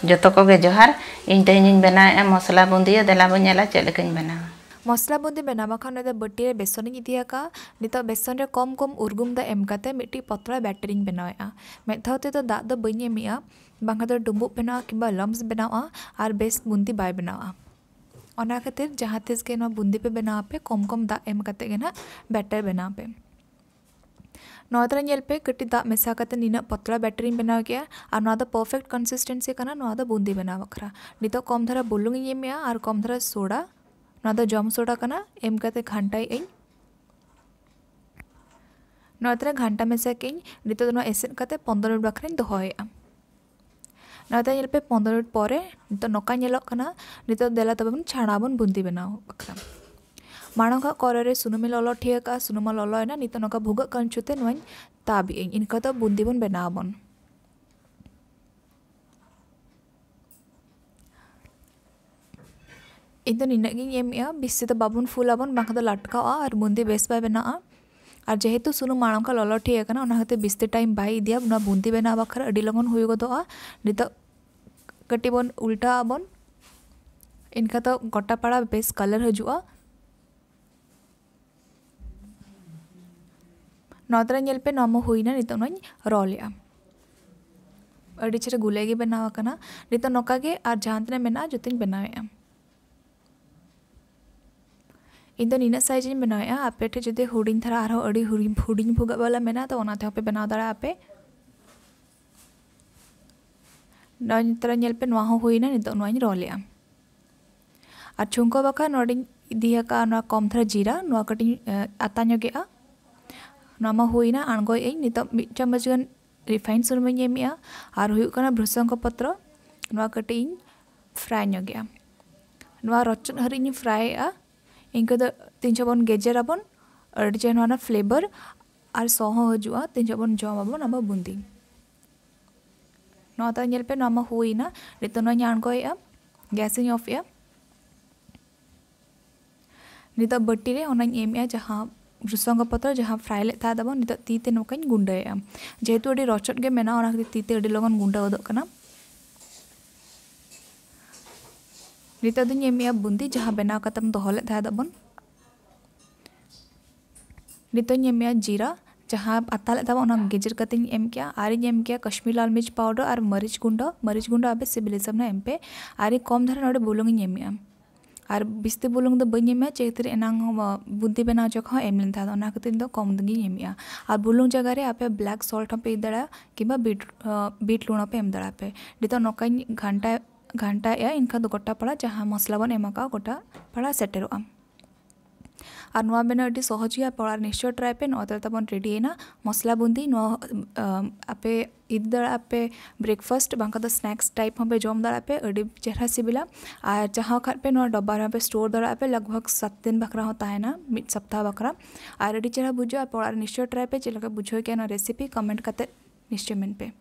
जोतो को गे जोहार इन तेहनी बनाए मसला बुंदी देला बन नेला चेद लेकानी बनावा मसला बुंदी बनावा खान बटी बेसन इदियाका नित बेसन रे कम कम उर्गुम दा एम काते मिट्टी पतला बैटर बनावा मेद धावते तो दाग दो बई एमिया बांगा दो डुम्बुक बनावा किंबा लम्स बनावा और बेस बुंदी बाय बनावा ओना खातिर जहाँ तीस के बुंदी पे बनावा पे कम कम दाग एम काते ना बैटर बनावा पे नोदरा नेल पे कटी दाग मेसा काते निना पतला बैटर बनावा गया और नोदा परफेक्ट कंसिस्टेंसी काना नोदा बुंदी बनावा खरा नितो कम धरा बुलुंग एमिया और कम धरा सोडा नोदा जम सोडा काना एम काते घंटाई इन नोदरा घंटा मेसा के नितो नो एसेन काते 15 मिनट बखरा दोहोया नोदा नेल पे 15 मिनट परे नितो नोका नेलो काना नितो देला तबन छाणाबन बुंदी बनावा बखरा माणो का कोरे सुनुमे ललो ठिया सुनुमा ललो है ना नितो नोका भुगा कंचुते नोई ताबी इनका तो बुंदी बन बनाबन इन निनागिन एमिया बिस्से तो बाबुन फुलाबन बांका तो लटका और बुंदी बेस बाय बना और जेहेतु सुनुम माणो का ललो ठिया कना ओना हते बिस्ते टाइम बाय इदिया ना बुंदी बना बखरा अडी लगन हुई गदोआ नितो कटी बन उल्टा बन इनका तो गोटा पाड़ा बेस कलर हजुआ नोदरा नेल पे नमो हुईना नितो नोई रोलिया अड़ी चेहरा गुलेगी बनावा कना नितो नोका गे और जहां तने मेना जोतिन बनावेया इन नीना साइज बनावेया आपे ठे जदि हुडिंग थरा आरो अड़ी हुडिंग भुगा वाला मेना तो ओनाते आपे बनाव दाड़ा आपे नोतरा नेल पे नोआ हुईना नितो नोई रोलिया और छुंको बका नोडिंग दिया का नोआ कम थरा जीरा नोआ कटिंग आताño गेआ नामा हुईना आणगो नित मिड चम्मच गन रिफाइन सुनुम एमिया और हुई भ्रुसंग पत्र नोआ कटी फ्राई गया नोआ रचन हरी फ्राई इनका दो तीन चाबन गेजेराबन अड़ी चेहरा फ्लेवर और सौ हजुआ तीन चाबन जमाबन अब बुंदी नोता नेल पे नामा हुईना नित नोई आणगो गैस ऑफ नित बट्टी रे ओना एमिया जहाँ भ्रुसंग पत्र जहाँ फ्राई ले था दबो नित तीते नोकाई गुंडाया जेहेतु अड़ी रचट के मेना ओना तीते अड़ी लगन गुंडा गदो कना नित दिन एमिया बुंदी जहाँ बनाव कतम दोहले था दबन नित एमिया जीरा जहाँ अताले दबो ओना गेजर कतिंग एम किया आरी एम किया कश्मीर लाल मिर्च पाउडर और मरीच गुंडा आबे सिबिल सब ना एम पे आरी कम धरा नोडे बुलुंग एमिया और बिस्ते बुलुंग दो बनी एमिया चेतर एनांग बुंदी बनाव जखा एम लेन था ओना खातिर दो कम दगी एमिया और बुलुंग जगह रे आपे ब्लैक सॉल्ट पे दड़ा किबा बीट लूण पे एम दड़ा पे नितो नोकाई घंटा या इनका दो गोटा पड़ा जहाँ मसला बन एमाका गोटा पड़ा सेटेरोआ और नोआ बेना अडी सहज गया पड़ा निश्चय ट्राई पे नोआ तबन रेडी है ना मसला बुंदी नोआ आपे इद दड़ा पे breakfast Banka the snacks type हम पे जम दड़ा पे अडी चेहरा सिबिला और जहाँ खाट पे नोआ डब्बा पे स्टोर दड़ा पे लगभग 7 दिन बकरा होता है ना मिड सप्ताह बकरा और अडी चेहरा बुझो पड़ा निश्चय ट्राई पे चलका बुझो क्या ना रेसिपी कमेंट करते निश्चय मेन पे।